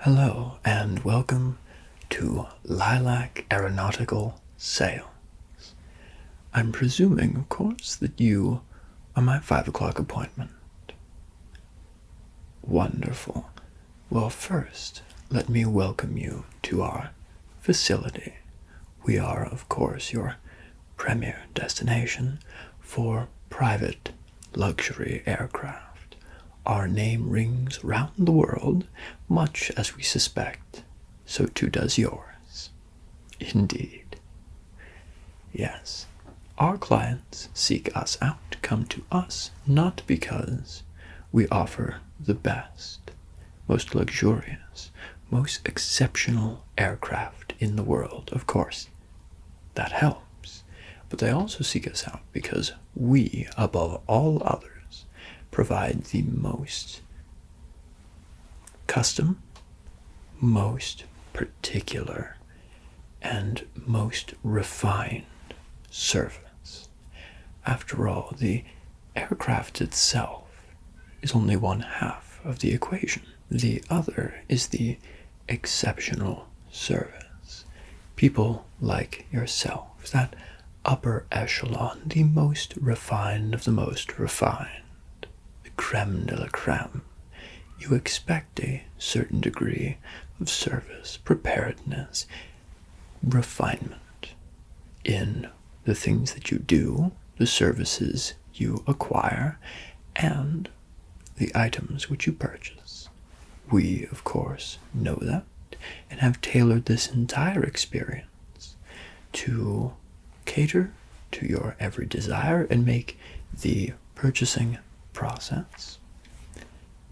Hello and welcome to Lilac Aeronautical Sales. I'm presuming, of course, that you are my 5 o'clock appointment. Wonderful. Well, first, let me welcome you to our facility. We are, of course, your premier destination for private luxury aircraft. Our name rings round the world, much as we suspect, so too does yours. Indeed. Yes, our clients seek us out, come to us, not because we offer the best, most luxurious, most exceptional aircraft in the world. Of course, that helps. But they also seek us out because we, above all others, provide the most custom, most particular, and most refined service. After all, the aircraft itself is only one half of the equation. The other is the exceptional service. People like yourselves, that upper echelon, the most refined of the most refined, creme de la creme. You expect a certain degree of service, preparedness, refinement in the things that you do, the services you acquire, and the items which you purchase. We, of course, know that and have tailored this entire experience to cater to your every desire and make the purchasing process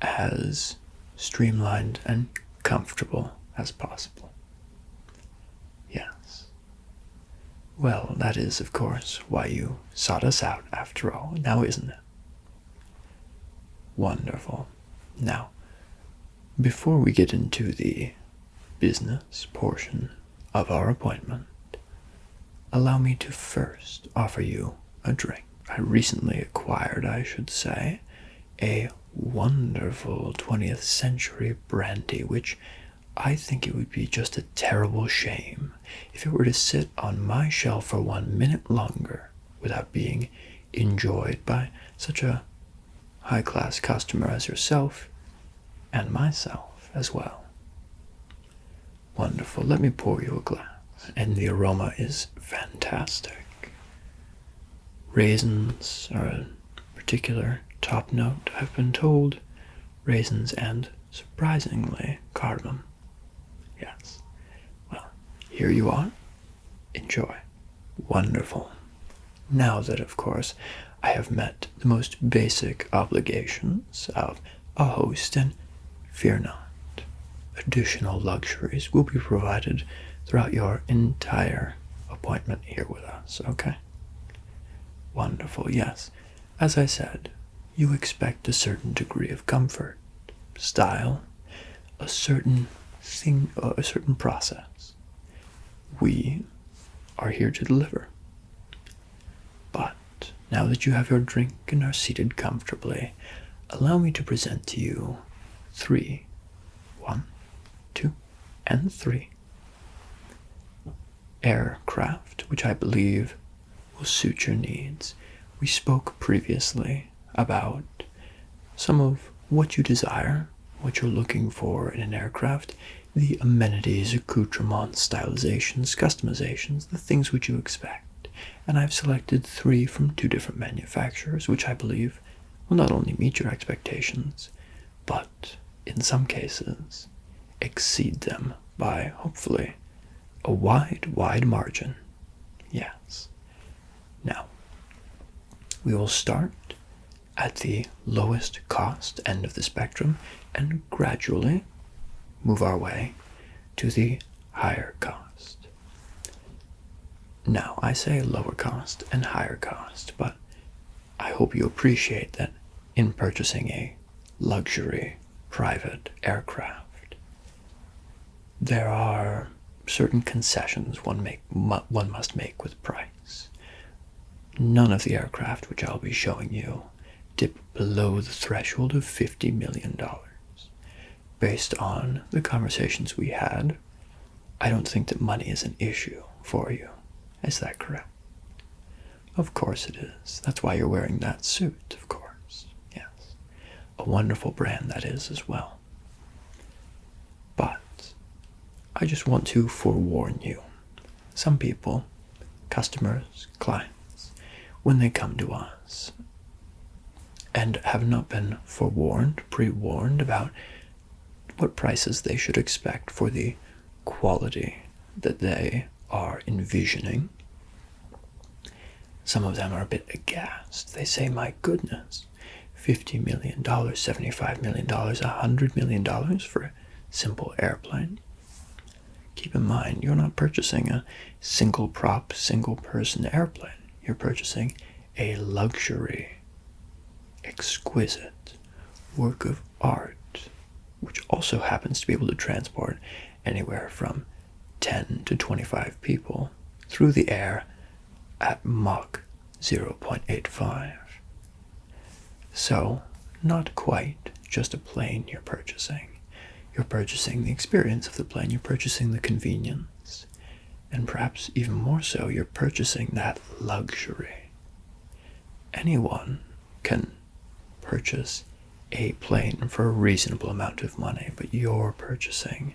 as streamlined and comfortable as possible. Yes. Well, that is, of course, why you sought us out after all, now isn't it? Wonderful. Now, before we get into the business portion of our appointment, allow me to first offer you a drink. I recently acquired, I should say, a wonderful 20th century brandy, which I think it would be just a terrible shame if it were to sit on my shelf for 1 minute longer without being enjoyed by such a high-class customer as yourself and myself as well. Wonderful. Let me pour you a glass, and the aroma is fantastic. Raisins are a particular top note, I've been told. Raisins and, surprisingly, cardamom. Yes. Well, here you are. Enjoy. Wonderful. Now that, of course, I have met the most basic obligations of a host, and fear not, additional luxuries will be provided throughout your entire appointment here with us, okay? Wonderful, yes. As I said, you expect a certain degree of comfort, style, a certain thing, a certain process. We are here to deliver. But now that you have your drink and are seated comfortably, allow me to present to you 3, 1, 2, and 3 aircraft, which I believe will suit your needs. We spoke previously about some of what you desire, what you're looking for in an aircraft, the amenities, accoutrements, stylizations, customizations, the things which you expect. And I've selected 3 from 2 different manufacturers, which I believe will not only meet your expectations, but in some cases exceed them by, hopefully, a wide margin. Yes. Now, we will start at the lowest cost end of the spectrum and gradually move our way to the higher cost. Now, I say lower cost and higher cost, but I hope you appreciate that in purchasing a luxury private aircraft, there are certain concessions one must make with price. None of the aircraft which I'll be showing you dip below the threshold of $50 million. based on the conversations we had, I don't think that money is an issue for you. Is that correct? Of course it is. That's why you're wearing that suit, of course. Yes. A wonderful brand that is as well. But I just want to forewarn you. Some people, customers, clients, when they come to us and have not been forewarned, pre-warned about what prices they should expect for the quality that they are envisioning, some of them are a bit aghast. They say, my goodness, $50 million, $75 million, $100 million for a simple airplane. Keep in mind, you're not purchasing a single prop, single person airplane. You're purchasing a luxury, exquisite work of art, which also happens to be able to transport anywhere from 10 to 25 people through the air at Mach 0.85. So, not quite just a plane you're purchasing. You're purchasing the experience of the plane, you're purchasing the convenience, and perhaps even more so, you're purchasing that luxury. Anyone can purchase a plane for a reasonable amount of money, but you're purchasing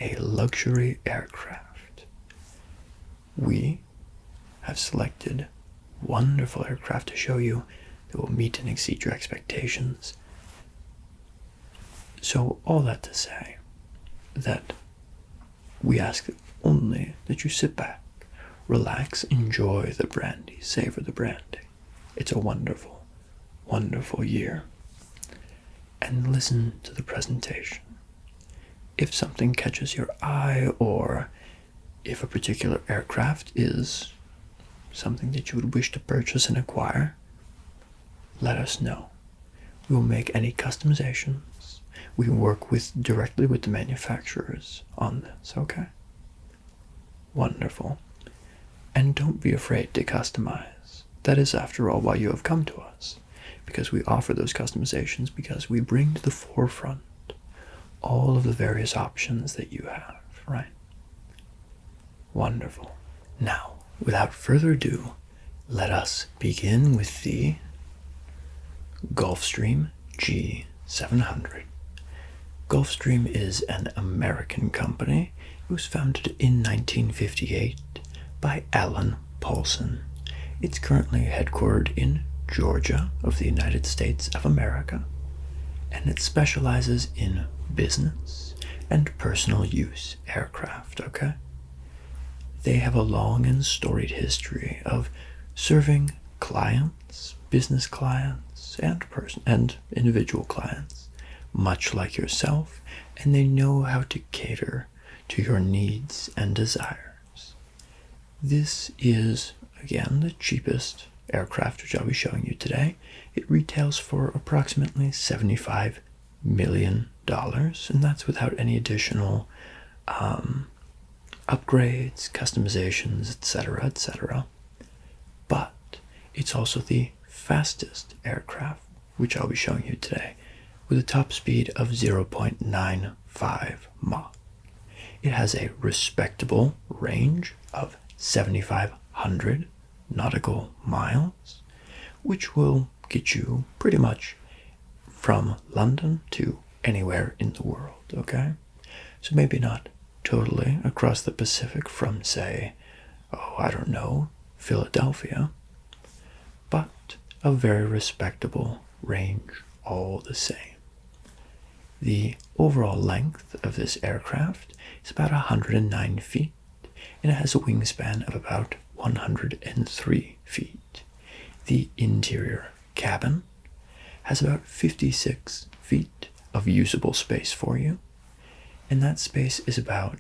a luxury aircraft. We have selected wonderful aircraft to show you that will meet and exceed your expectations. So all that to say that we ask only that you sit back, relax, enjoy the brandy, savor the brandy. It's a wonderful, wonderful year. And listen to the presentation. If something catches your eye, or if a particular aircraft is something that you would wish to purchase and acquire, let us know. We will make any customizations. We work directly with the manufacturers on this, okay? Wonderful. And don't be afraid to customize. That is, after all, why you have come to us. Because we offer those customizations, because we bring to the forefront all of the various options that you have, right? Wonderful. Now, without further ado, let us begin with the Gulfstream G700. Gulfstream is an American company. It was founded in 1958 by Alan Paulson. It's currently headquartered in Georgia of the United States of America, and it specializes in business and personal use aircraft, okay? They have a long and storied history of serving clients, business clients, and individual clients, much like yourself, and they know how to cater to your needs and desires. This is, again, the cheapest aircraft which I'll be showing you today. It retails for approximately $75 million, and that's without any additional upgrades, customizations, etc., etc. But it's also the fastest aircraft which I'll be showing you today, with a top speed of 0.95 Mach. It has a respectable range of 7,500 nautical miles, which will get you pretty much from London to anywhere in the world, okay? So maybe not totally across the Pacific from, say, Philadelphia, but a very respectable range all the same. The overall length of this aircraft is about 109 feet, and it has a wingspan of about 103 feet. The interior cabin has about 56 feet of usable space for you, and that space is about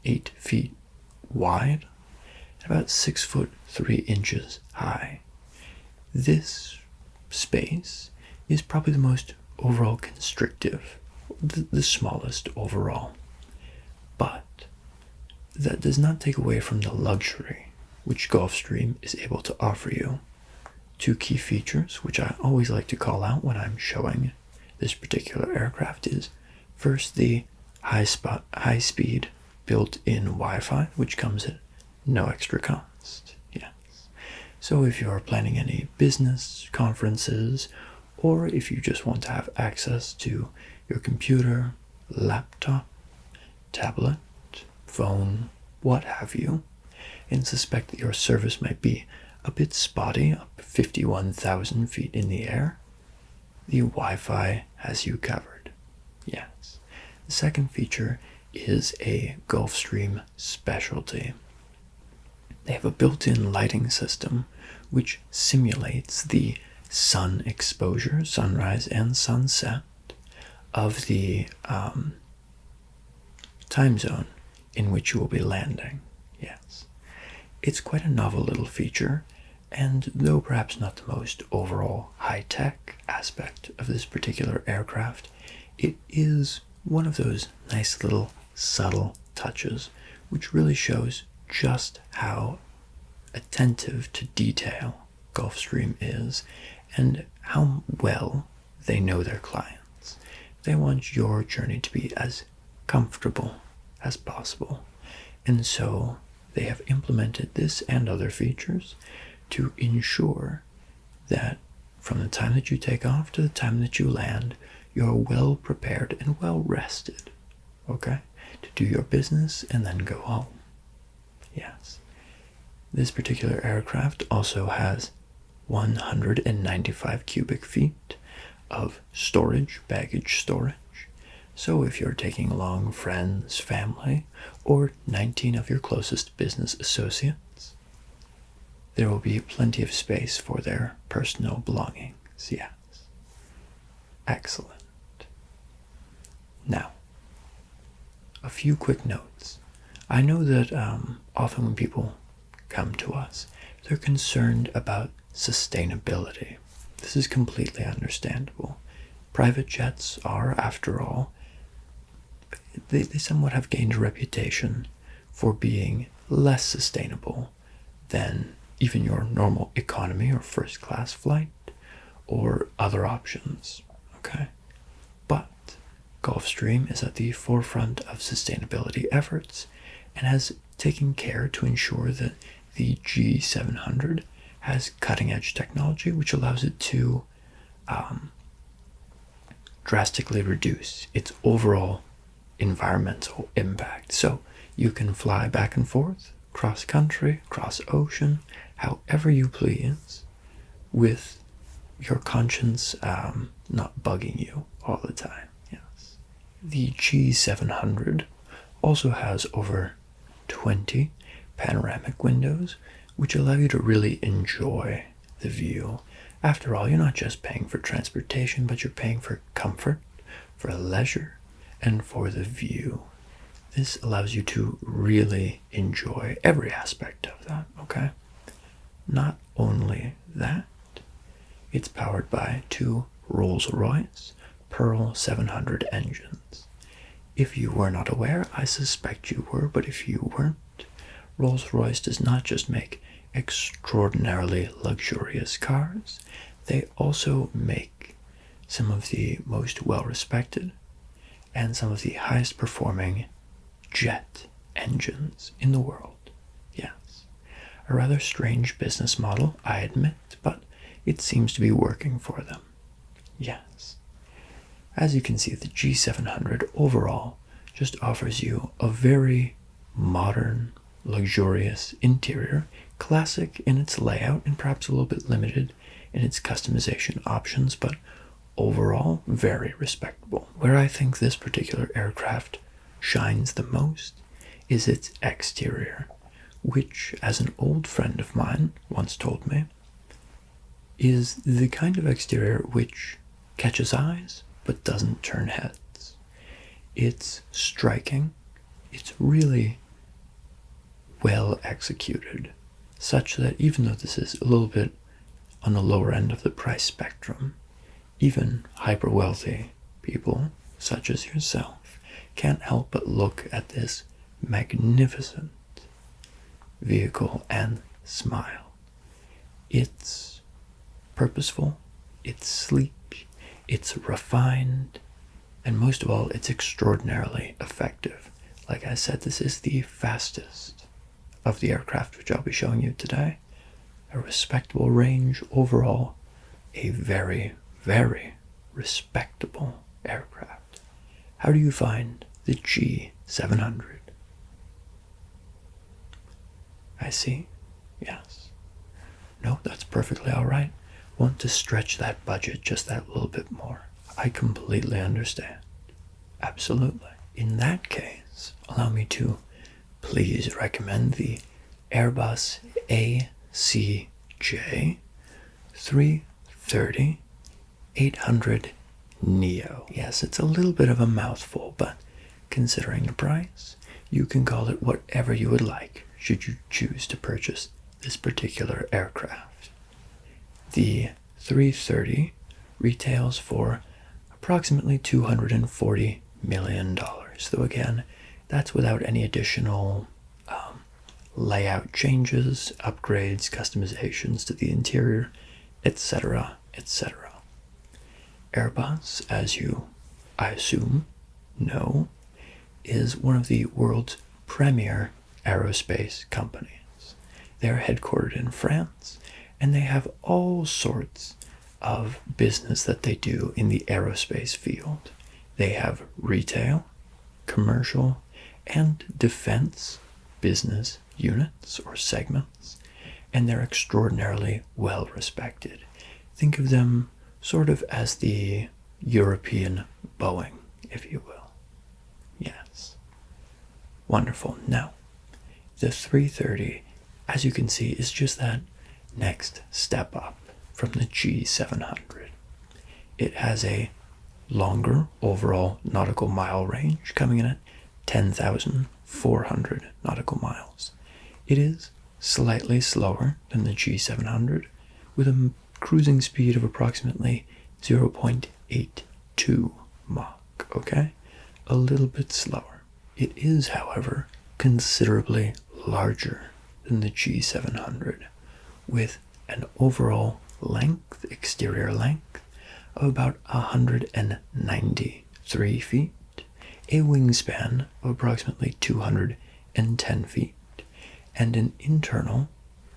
8 feet wide and about 6 foot 3 inches high. This space is probably the most overall constrictive, the smallest overall, but that does not take away from the luxury which Gulfstream is able to offer you. Two key features which I always like to call out when I'm showing this particular aircraft is First, the high-speed built-in Wi-Fi, which comes at no extra cost. Yes. So if you're planning any business conferences, or if you just want to have access to your computer, laptop, tablet, phone, what have you, and suspect that your service might be a bit spotty up 51,000 feet in the air, the Wi-Fi has you covered. Yes. The second feature is a Gulfstream specialty. They have a built-in lighting system which simulates the sun exposure, sunrise and sunset, of the time zone in which you will be landing. Yes. It's quite a novel little feature, and though perhaps not the most overall high-tech aspect of this particular aircraft, it is one of those nice little subtle touches which really shows just how attentive to detail Gulfstream is and how well they know their clients. They want your journey to be as comfortable as possible, and so they have implemented this and other features to ensure that from the time that you take off to the time that you land, you're well prepared and well rested, okay, to do your business and then go home. Yes. This particular aircraft also has 195 cubic feet of storage, baggage storage. So if you're taking along friends, family, or 19 of your closest business associates, there will be plenty of space for their personal belongings. Yes. Excellent. Now, a few quick notes. I know that often when people come to us, they're concerned about sustainability. This is completely understandable. Private jets are, after all, they somewhat have gained a reputation for being less sustainable than even your normal economy or first class flight or other options, okay? But Gulfstream is at the forefront of sustainability efforts and has taken care to ensure that the G700 has cutting-edge technology which allows it to drastically reduce its overall environmental impact. So you can fly back and forth, cross-country, cross-ocean, however you please, with your conscience not bugging you all the time. Yes. The G700 also has over 20 panoramic windows which allow you to really enjoy the view. After all, you're not just paying for transportation, but you're paying for comfort, for leisure, and for the view. This allows you to really enjoy every aspect of that, okay? Not only that, it's powered by two Rolls-Royce Pearl 700 engines. If you were not aware, I suspect you were, but if you weren't, Rolls-Royce does not just make extraordinarily luxurious cars, they also make some of the most well-respected and some of the highest performing jet engines in the world. Yes. A rather strange business model, I admit, but it seems to be working for them. Yes. As you can see, the G700 overall just offers you a very modern, luxurious interior, classic in its layout and perhaps a little bit limited in its customization options, but overall very respectable. Where I think this particular aircraft shines the most is its exterior, which, as an old friend of mine once told me, is the kind of exterior which catches eyes but doesn't turn heads. It's striking, it's really well executed, such that even though this is a little bit on the lower end of the price spectrum, even hyper-wealthy people, such as yourself, can't help but look at this magnificent vehicle and smile. It's purposeful, it's sleek, it's refined, And most of all, it's extraordinarily effective. Like I said, this is the fastest of the aircraft which I'll be showing you today. A respectable range overall, a very, very respectable aircraft. How do you find the G700? I see. Yes. No, that's perfectly all right. Want to stretch that budget just that little bit more. I completely understand. Absolutely. In that case, allow me to please recommend the Airbus ACJ330 800 Neo. Yes, it's a little bit of a mouthful, but considering the price, you can call it whatever you would like should you choose to purchase this particular aircraft. The 330 retails for approximately $240 million, though again, that's without any additional layout changes, upgrades, customizations to the interior, etc., etc. Airbus, as you, I assume, know, is one of the world's premier aerospace companies. They're headquartered in France, and they have all sorts of business that they do in the aerospace field. They have retail, commercial, and defense business units or segments, and they're extraordinarily well respected. Think of them sort of as the European Boeing, if you will. Yes. Wonderful. Now, the 330, as you can see, is just that next step up from the G700. It has a longer overall nautical mile range, coming in at 10,400 nautical miles. It is slightly slower than the G700, with a cruising speed of approximately 0.82 Mach, okay? A little bit slower. It is, however, considerably larger than the G700, with an overall length, exterior length, of about 193 feet, a wingspan of approximately 210 feet, and an internal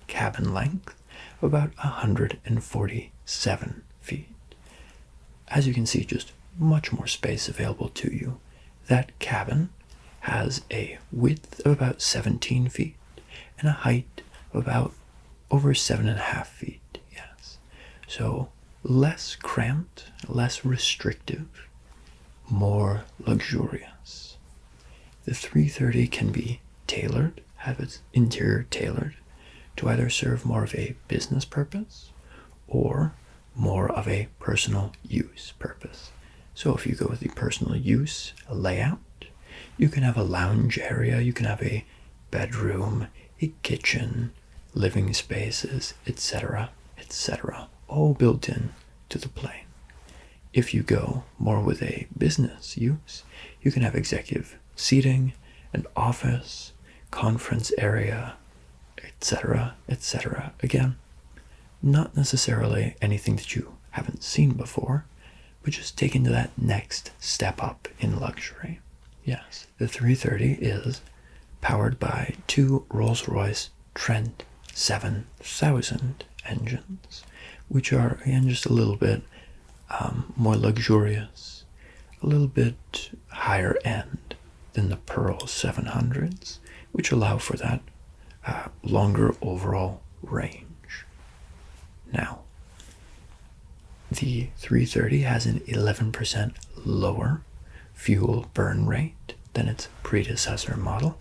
cabin length of about 147 feet. As you can see, just much more space available to you. That cabin has a width of about 17 feet and a height of about over 7.5 feet. Yes. So less cramped, less restrictive, more luxurious. The 330 can be tailored, have its interior tailored to either serve more of a business purpose or more of a personal use purpose. So if you go with the personal use layout, you can have a lounge area, you can have a bedroom, a kitchen, living spaces, etc., etc., all built in to the plane. If you go more with a business use, you can have executive seating, an office, conference area, etc., etc. Again, not necessarily anything that you haven't seen before, but just taken to that next step up in luxury. Yes, the 330 is powered by two Rolls-Royce Trent 7000 engines, which are, again, just a little bit more luxurious, a little bit higher end than the Pearl 700s, which allow for that longer overall range. Now, the 330 has an 11% lower fuel burn rate than its predecessor model,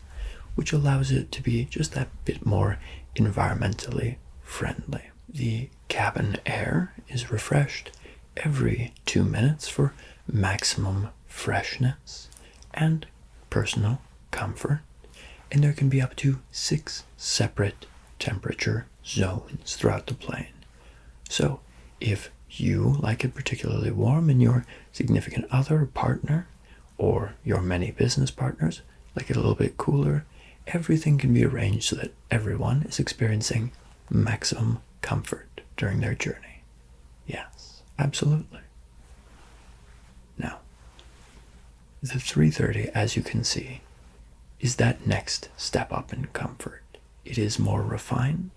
which allows it to be just that bit more environmentally friendly. The cabin air is refreshed every 2 minutes for maximum freshness and personal comfort, and there can be up to 6 separate temperature zones throughout the plane. So if you like it particularly warm and your significant other or partner or your many business partners like it a little bit cooler, everything can be arranged so that everyone is experiencing maximum comfort during their journey. Yes, absolutely. Now, The 330, as you can see, is that next step up in comfort. It is more refined,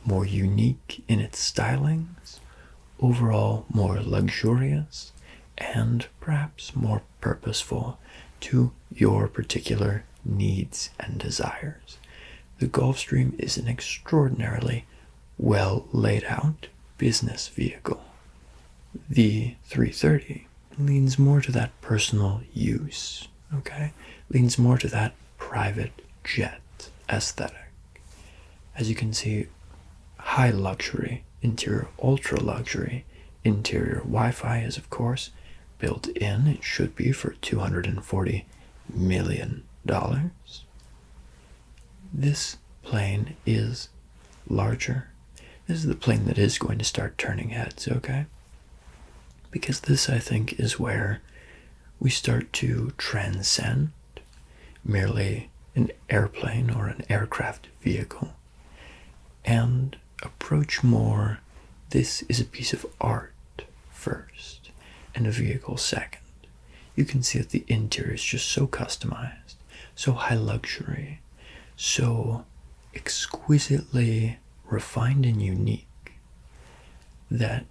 more unique in its stylings, overall more luxurious, and perhaps more purposeful to your particular needs and desires. The Gulfstream is an extraordinarily well laid out business vehicle. The 330 leans more to that personal use, okay? Leans more to that private jet aesthetic. As you can see, high luxury interior, ultra luxury interior. Wi-Fi is, of course, built in. It should be for $240 million. This plane is larger. This is the plane that is going to start turning heads, okay? Because this, I think, is where we start to transcend merely an airplane or an aircraft vehicle and approach more, this is a piece of art first and a vehicle second. You can see that the interior is just so customized, so high luxury, so exquisitely refined and unique that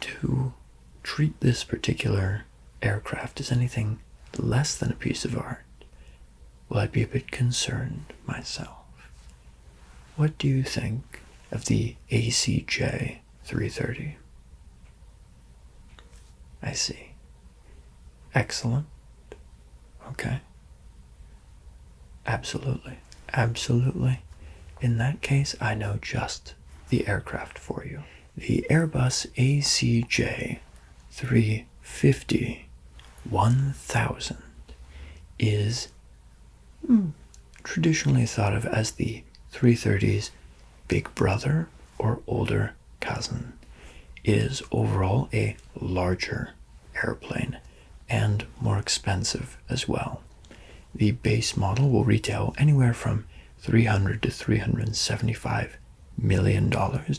to treat this particular aircraft as anything less than a piece of art, well, I'd be a bit concerned myself. What do you think of the ACJ330? I see. Excellent. Okay. Absolutely. Absolutely. In that case, I know just the aircraft for you. The Airbus ACJ350 1000 is traditionally thought of as the 330's big brother or older cousin. It is overall a larger airplane and more expensive as well. The base model will retail anywhere from $300 to $375 million,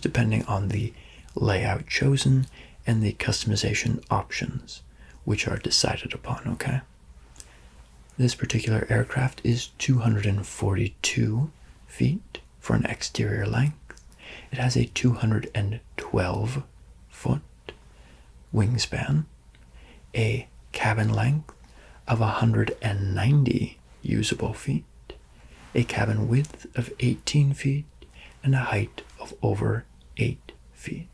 depending on the layout chosen and the customization options, which are decided upon, okay? This particular aircraft is 242 feet for an exterior length. It has a 212 foot wingspan, a cabin length of 190 usable feet, a cabin width of 18 feet, and a height of over 8 feet.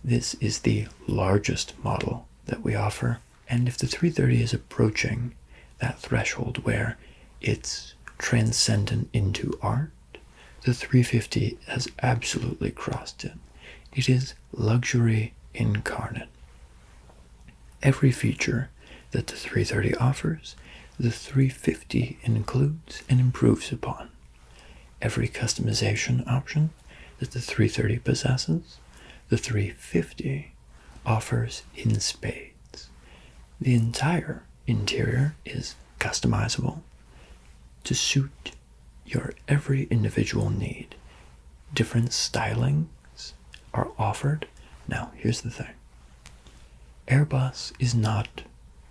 This is the largest model that we offer, and if the 330 is approaching that threshold where it's transcendent into art, the 350 has absolutely crossed it. It is luxury incarnate. Every feature that the 330 offers, the 350 includes and improves upon. Every customization option that the 330 possesses, the 350 offers in spades. The entire interior is customizable to suit your every individual need. Different stylings are offered. Now, here's the thing. Airbus is not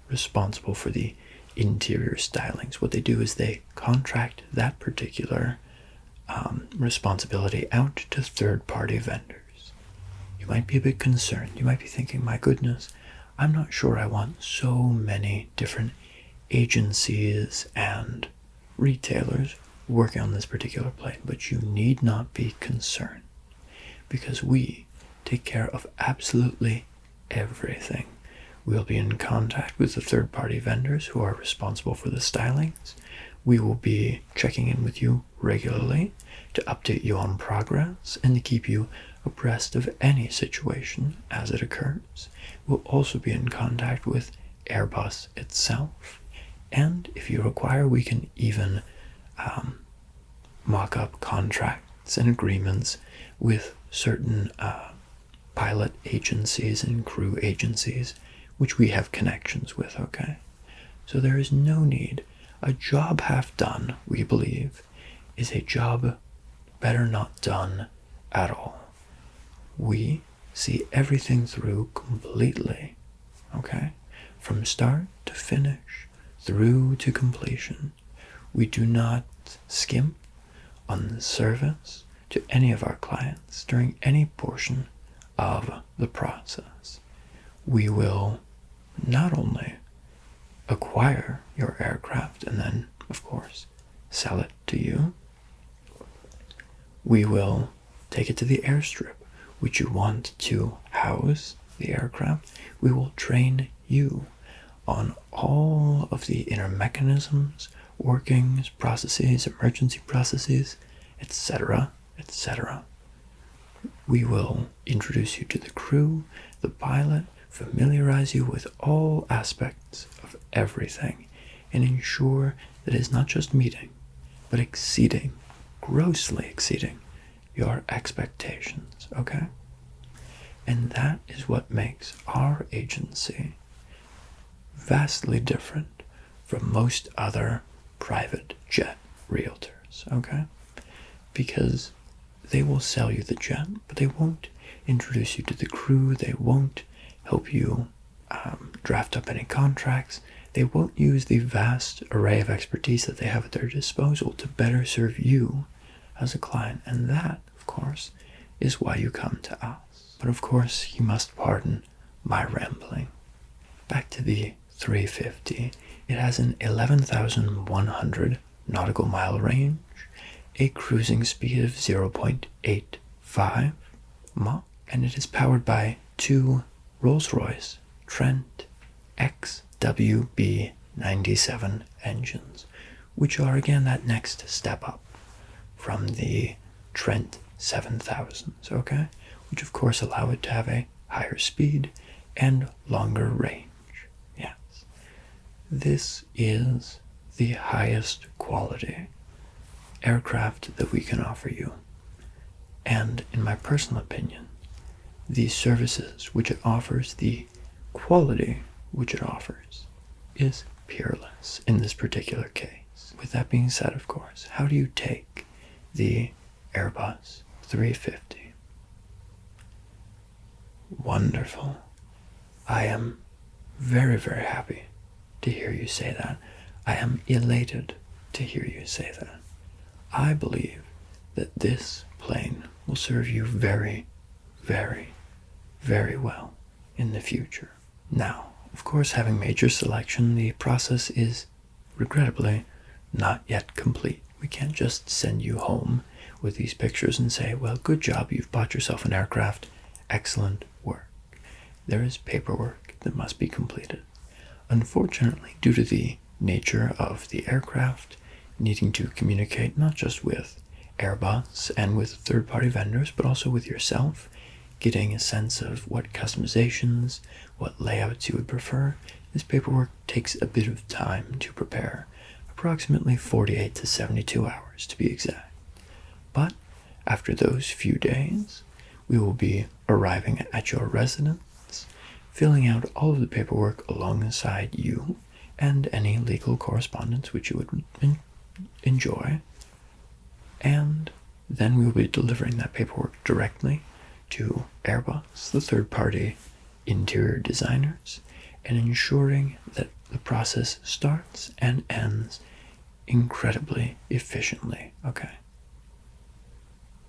responsible for the interior stylings. What they do is they contract that particular responsibility out to third-party vendors. You might be a bit concerned. You might be thinking, my goodness, I'm not sure I want so many different agencies and retailers working on this particular plane, but you need not be concerned because we take care of absolutely everything. We'll be in contact with the third-party vendors who are responsible for the stylings. We will be checking in with you regularly to update you on progress and to keep you abreast of any situation as it occurs. We'll also be in contact with Airbus itself, and if you require, we can even mock up contracts and agreements with certain pilot agencies and crew agencies which we have connections with, okay? So there is no need. A job half done, we believe, is a job better not done at all. We see everything through completely, okay? From start to finish, through to completion. We do not skimp on the service to any of our clients during any portion of the process. We will not only acquire your aircraft and then, of course, sell it to you, we will take it to the airstrip which you want to house the aircraft. We will train you on all of the inner mechanisms, workings, processes, emergency processes, etc., etc. We will introduce you to the crew, the pilot, familiarize you with all aspects of everything, and ensure that it is not just meeting, but exceeding, grossly exceeding, your expectations, okay? And that is what makes our agency vastly different from most other private jet realtors, okay? Because they will sell you the jet, but they won't introduce you to the crew, they won't help you draft up any contracts, they won't use the vast array of expertise that they have at their disposal to better serve you as a client. And that, of course, is why you come to us. But of course, you must pardon my rambling. Back to the 350. It has an 11,100 nautical mile range, a cruising speed of 0.85 Mach, and it is powered by two Rolls-Royce Trent XWB-97 engines, which are again that next step up from the Trent 7000s, okay? Which of course allow it to have a higher speed and longer range. Yes. This is the highest quality aircraft that we can offer you. And in my personal opinion, the services which it offers, the quality which it offers, is peerless in this particular case. With that being said, of course, how do you take the Airbus 350? Wonderful. I am very, very happy to hear you say that. I am elated to hear you say that. I believe that this plane will serve you very, very, very well in the future. Now, of course, having made your selection, the process is regrettably not yet complete. We can't just send you home with these pictures and say, well, good job, you've bought yourself an aircraft, excellent work. There is paperwork that must be completed. Unfortunately, due to the nature of the aircraft, needing to communicate not just with Airbus and with third-party vendors, but also with yourself, getting a sense of what customizations, what layouts you would prefer, this paperwork takes a bit of time to prepare, approximately 48 to 72 hours to be exact. But after those few days, we will be arriving at your residence, filling out all of the paperwork alongside you and any legal correspondence which you would enjoy, and then we will be delivering that paperwork directly to Airbus, the third-party interior designers, and ensuring that the process starts and ends incredibly efficiently. Okay.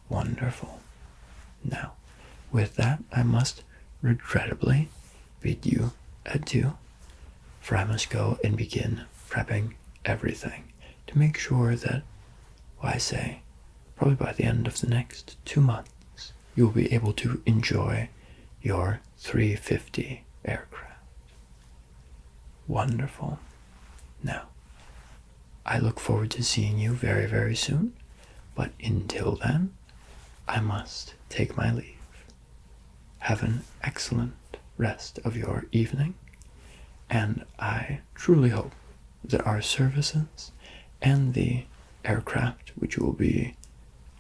Wonderful. Now, with that, I must regrettably bid you adieu, for I must go and begin prepping everything to make sure that, well, I say, probably by the end of the next 2 months, you will be able to enjoy your 350 aircraft. Wonderful. Now, I look forward to seeing you very, very soon, but until then, I must take my leave. Have an excellent rest of your evening, and I truly hope that our services and the aircraft which you will be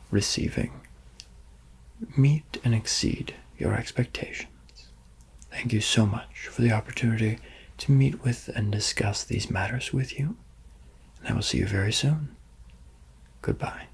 receiving meet and exceed your expectations. Thank you so much for the opportunity to meet with and discuss these matters with you, and I will see you very soon. Goodbye.